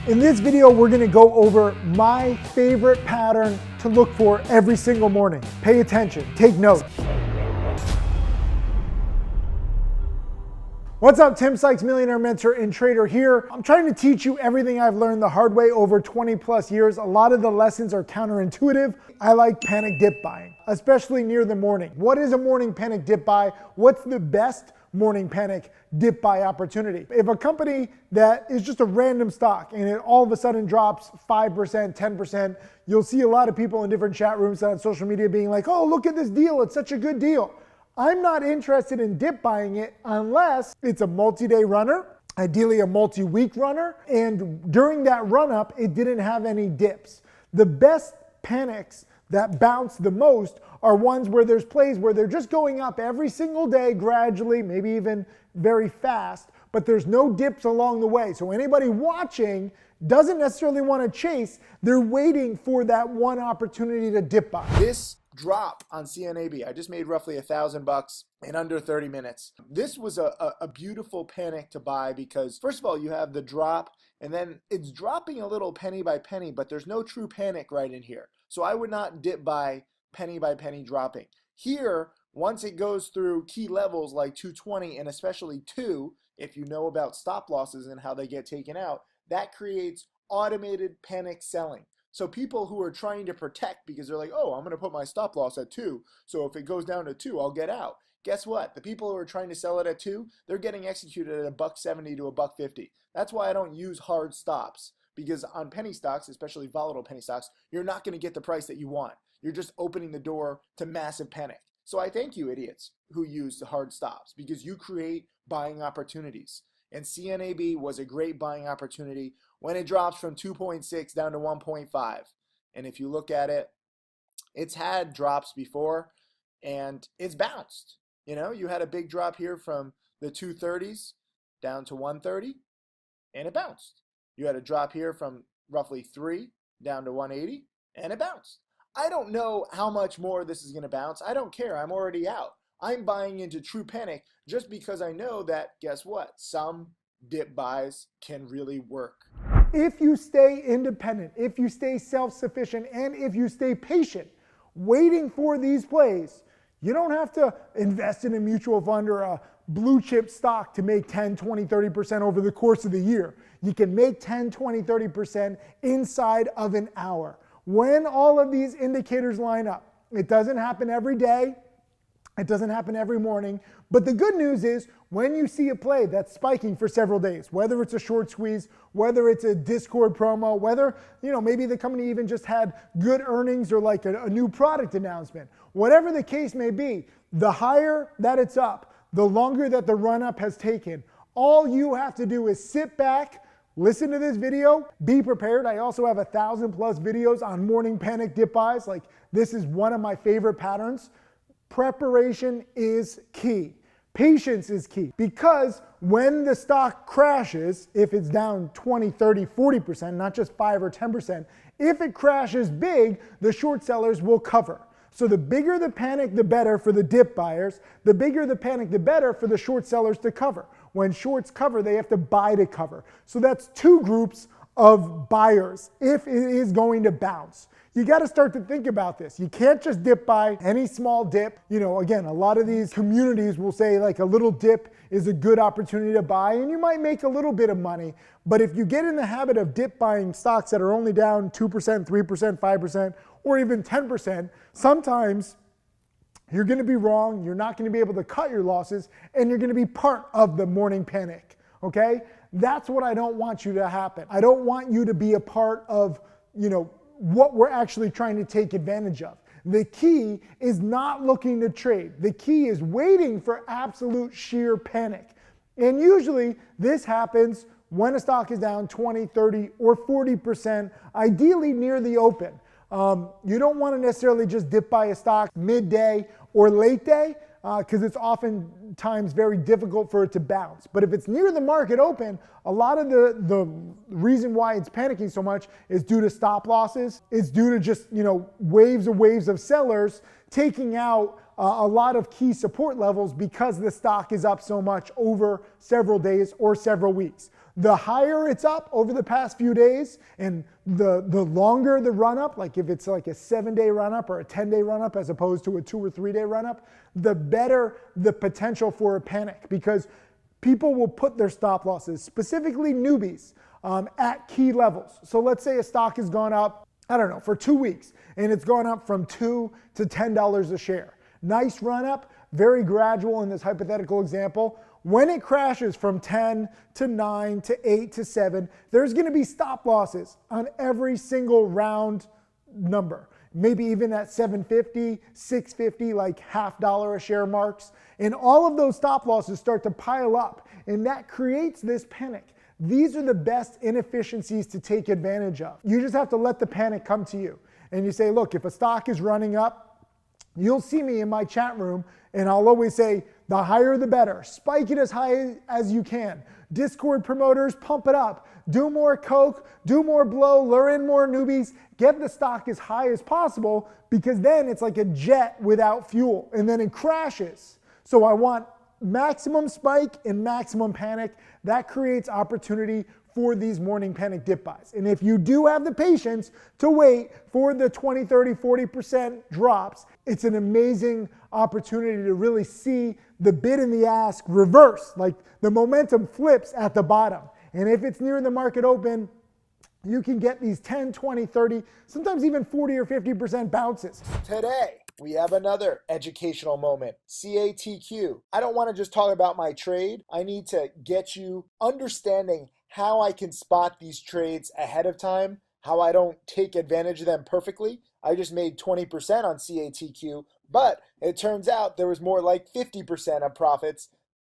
In this video, we're gonna go over my favorite pattern to look for every single morning. Pay attention, take notes. What's up, Tim Sykes, millionaire mentor and trader here. I'm trying to teach you everything I've learned the hard way over 20 plus years. A lot of the lessons are counterintuitive. I like panic dip buying, especially near the morning. What is a morning panic dip buy? What's the best morning panic dip buy opportunity? If a company that is just a random stock and it all of a sudden drops 5%, 10%, you'll see a lot of people in different chat rooms on social media being like, oh, look at this deal, it's such a good deal. I'm not interested in dip buying it unless it's a multi-day runner, ideally a multi-week runner, and during that run-up, it didn't have any dips. The best panics that bounce the most are ones where there's plays where they're just going up every single day gradually, maybe even very fast, but there's no dips along the way. So anybody watching doesn't necessarily want to chase, they're waiting for that one opportunity to dip buy. This drop on CNAB, I just made roughly $1,000 in under 30 minutes. This was a beautiful panic to buy because first of all, you have the drop and then it's dropping a little penny by penny, but there's no true panic right in here. So I would not dip buy penny by penny dropping. Here, once it goes through key levels like 220 and especially 2, if you know about stop losses and how they get taken out, that creates automated panic selling. So people who are trying to protect because they're like, oh, I'm going to put my stop loss at 2. So if it goes down to 2, I'll get out. Guess what? The people who are trying to sell it at 2, they're getting executed at $1.70 to $1.50. That's why I don't use hard stops, because on penny stocks, especially volatile penny stocks, you're not going to get the price that you want. You're just opening the door to massive panic. So I thank you, idiots, who use the hard stops, because you create buying opportunities. And CNAB was a great buying opportunity when it drops from 2.6 down to 1.5. And if you look at it, it's had drops before and it's bounced. You know, you had a big drop here from the 230s down to 130 and it bounced. You had a drop here from roughly 3 down to 180 and it bounced. I don't know how much more this is going to bounce. I don't care. I'm already out. I'm buying into true panic just because I know that, guess what? Some dip buys can really work. If you stay independent, if you stay self-sufficient, and if you stay patient, waiting for these plays, you don't have to invest in a mutual fund or a blue chip stock to make 10, 20, 30% over the course of the year. You can make 10, 20, 30% inside of an hour. When all of these indicators line up, it doesn't happen every day. It doesn't happen every morning, but the good news is when you see a play that's spiking for several days, whether it's a short squeeze, whether it's a Discord promo, whether, maybe the company even just had good earnings or like a new product announcement, whatever the case may be, the higher that it's up, the longer that the run up has taken, all you have to do is sit back, listen to this video, be prepared. I also have 1,000 plus videos on morning panic dip buys. Like this is one of my favorite patterns. Preparation is key. Patience is key, because when the stock crashes, if it's down 20, 30, 40%, not just 5 or 10%, if it crashes big, the short sellers will cover. So the bigger the panic, the better for the dip buyers. The bigger the panic, the better for the short sellers to cover. When shorts cover, they have to buy to cover. So that's two groups of buyers if it is going to bounce. You got to start to think about this. You can't just dip buy any small dip. Again, a lot of these communities will say like a little dip is a good opportunity to buy and you might make a little bit of money. But if you get in the habit of dip buying stocks that are only down 2%, 3%, 5%, or even 10%, sometimes you're going to be wrong. You're not going to be able to cut your losses and you're going to be part of the morning panic. Okay? That's what I don't want you to happen. I don't want you to be a part of, what we're actually trying to take advantage of. The key is not looking to trade. The key is waiting for absolute sheer panic. And usually this happens when a stock is down 20, 30, or 40%, ideally near the open. You don't want to necessarily just dip buy a stock midday or late day because it's oftentimes very difficult for it to bounce. But if it's near the market open, a lot of the reason why it's panicking so much is due to stop losses. It's due to just, waves of sellers taking out a lot of key support levels because the stock is up so much over several days or several weeks. The higher it's up over the past few days and the longer the run up, like if it's like a 7-day run up or a 10-day run up as opposed to a 2 or 3-day run up, the better the potential for a panic, because people will put their stop losses, specifically newbies, at key levels. So let's say a stock has gone up, I don't know, for 2 weeks, and it's gone up from $2 to $10 a share. Nice run up, very gradual in this hypothetical example. When it crashes from 10 to 9 to 8 to 7, there's going to be stop losses on every single round number. Maybe even at 750, 650, like $0.50 a share marks. And all of those stop losses start to pile up, and that creates this panic. These are the best inefficiencies to take advantage of. You just have to let the panic come to you. And you say, look, if a stock is running up, you'll see me in my chat room, and I'll always say, the higher the better. Spike it as high as you can. Discord promoters, pump it up. Do more Coke, do more blow, lure in more newbies. Get the stock as high as possible, because then it's like a jet without fuel, and then it crashes. So I want maximum spike and maximum panic. That creates opportunity for these morning panic dip buys. And if you do have the patience to wait for the 20, 30, 40% drops, it's an amazing opportunity to really see the bid and the ask reverse, like the momentum flips at the bottom. And if it's near the market open, you can get these 10, 20, 30, sometimes even 40 or 50% bounces. Today, we have another educational moment, CATQ. I don't want to just talk about my trade. I need to get you understanding how I can spot these trades ahead of time, how I don't take advantage of them perfectly. I just made 20% on CATQ, but it turns out there was more like 50% of profits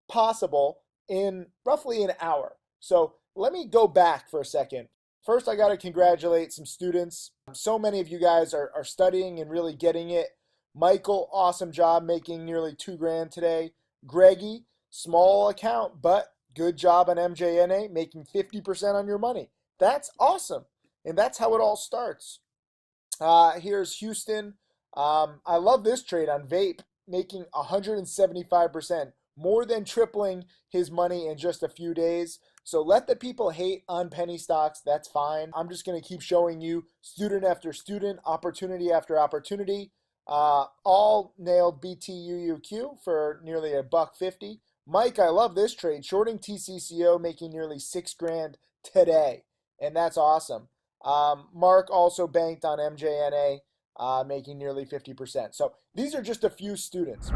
possible in roughly an hour. So let me go back for a second. First, I got to congratulate some students. So many of you guys are studying and really getting it. Michael, awesome job making nearly $2,000 today. Greggy, small account, but good job on MJNA, making 50% on your money. That's awesome. And that's how it all starts. Here's Houston. I love this trade on Vape, making 175%, more than tripling his money in just a few days. So let the people hate on penny stocks. That's fine. I'm just going to keep showing you student after student, opportunity after opportunity. All nailed BTUUQ for nearly $1.50. Mike, I love this trade. Shorting TCCO, making nearly $6,000 today. And that's awesome. Mark also banked on MJNA, making nearly 50%. So these are just a few students.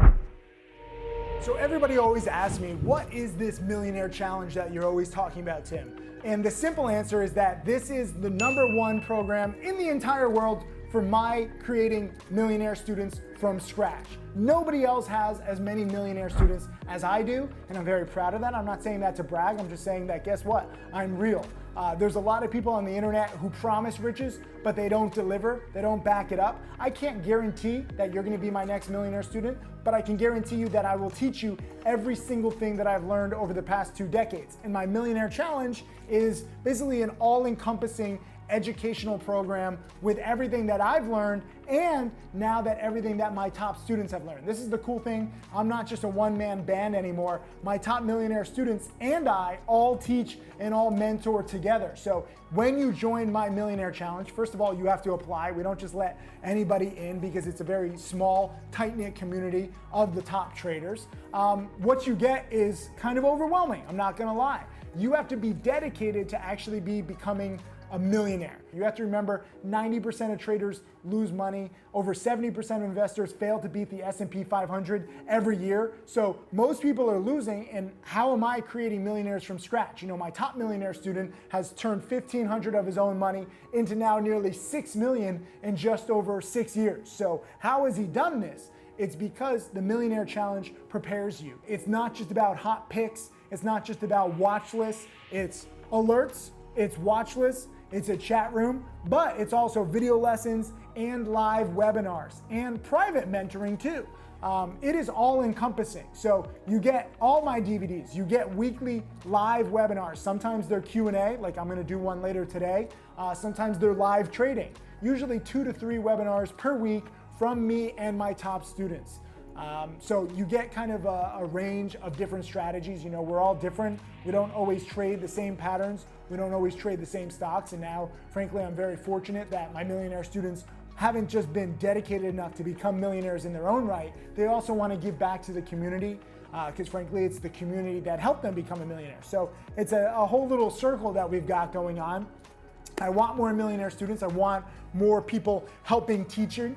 So everybody always asks me, what is this millionaire challenge that you're always talking about, Tim? And the simple answer is that this is the #1 program in the entire world for my creating millionaire students from scratch. Nobody else has as many millionaire students as I do, and I'm very proud of that. I'm not saying that to brag, I'm just saying that, guess what? I'm real. There's a lot of people on the internet who promise riches, but they don't deliver, they don't back it up. I can't guarantee that you're gonna be my next millionaire student, but I can guarantee you that I will teach you every single thing that I've learned over the past 2 decades. And my millionaire challenge is basically an all-encompassing educational program with everything that I've learned, and now that everything that my top students have learned. This is the cool thing. I'm not just a one-man band anymore. My top millionaire students and I all teach and all mentor together. So when you join my millionaire challenge, first of all, you have to apply. We don't just let anybody in because it's a very small, tight-knit community of the top traders. What you get is kind of overwhelming, I'm not gonna lie. You have to be dedicated to actually becoming a millionaire. You have to remember 90% of traders lose money. Over 70% of investors fail to beat the S&P 500 every year. So most people are losing, and how am I creating millionaires from scratch? You know, my top millionaire student has turned 1,500 of his own money into now nearly 6 million in just over 6 years. So how has he done this? It's because the Millionaire Challenge prepares you. It's not just about hot picks. It's not just about watch lists. It's alerts, it's watch lists, it's a chat room, but it's also video lessons and live webinars and private mentoring too. It is all encompassing. So you get all my DVDs, you get weekly live webinars. Sometimes they're Q&A, like I'm gonna do one later today. Sometimes they're live trading. Usually 2 to 3 webinars per week from me and my top students. So you get kind of a range of different strategies. You know, we're all different. We don't always trade the same patterns. We don't always trade the same stocks. And now, frankly, I'm very fortunate that my millionaire students haven't just been dedicated enough to become millionaires in their own right. They also want to give back to the community, because frankly, it's the community that helped them become a millionaire. So it's a whole little circle that we've got going on. I want more millionaire students. I want more people helping teaching.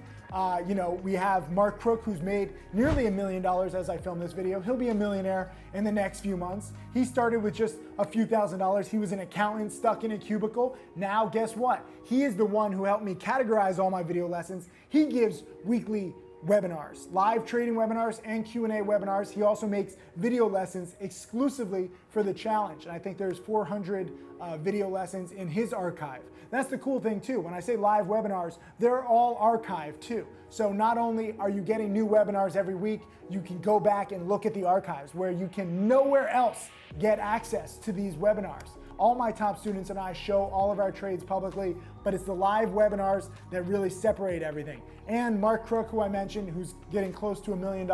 You know, we have Mark Crook, who's made nearly $1 million as I film this video. He'll be a millionaire in the next few months. He started with just a few $1,000s. He was an accountant stuck in a cubicle. Now, guess what? He is the one who helped me categorize all my video lessons. He gives weekly webinars, live trading webinars and Q&A webinars. He also makes video lessons exclusively for the challenge. And I think there's 400 video lessons in his archive. That's the cool thing too. When I say live webinars, they're all archived too. So not only are you getting new webinars every week, you can go back and look at the archives where you can nowhere else get access to these webinars. All my top students and I show all of our trades publicly, but it's the live webinars that really separate everything. And Mark Crook, who I mentioned, who's getting close to $1 million,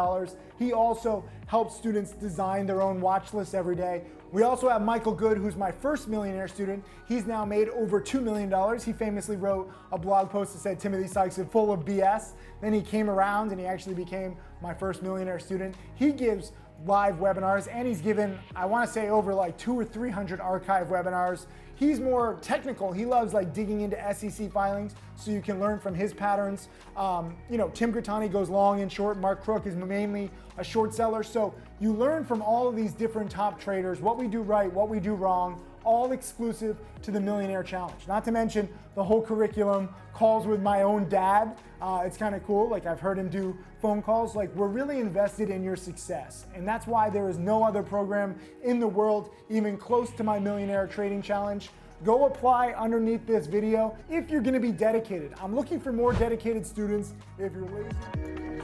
he also helps students design their own watch lists every day. We also have Michael Good, who's my first millionaire student. He's now made over $2 million. He famously wrote a blog post that said Timothy Sykes is full of BS. Then he came around and he actually became my first millionaire student. He gives live webinars, and he's given, I want to say, over like 200 or 300 archive webinars. He's more technical. He loves like digging into SEC filings so you can learn from his patterns. You know, Tim Grittani goes long and short. Mark Crook is mainly a short seller. So you learn from all of these different top traders, what we do right, what we do wrong, all exclusive to the Millionaire Challenge. Not to mention the whole curriculum, calls with my own dad. It's kind of cool. Like, I've heard him do phone calls. Like, we're really invested in your success. And that's why there is no other program in the world even close to my Millionaire Trading Challenge. Go apply underneath this video if you're going to be dedicated. I'm looking for more dedicated students. If you're lazy,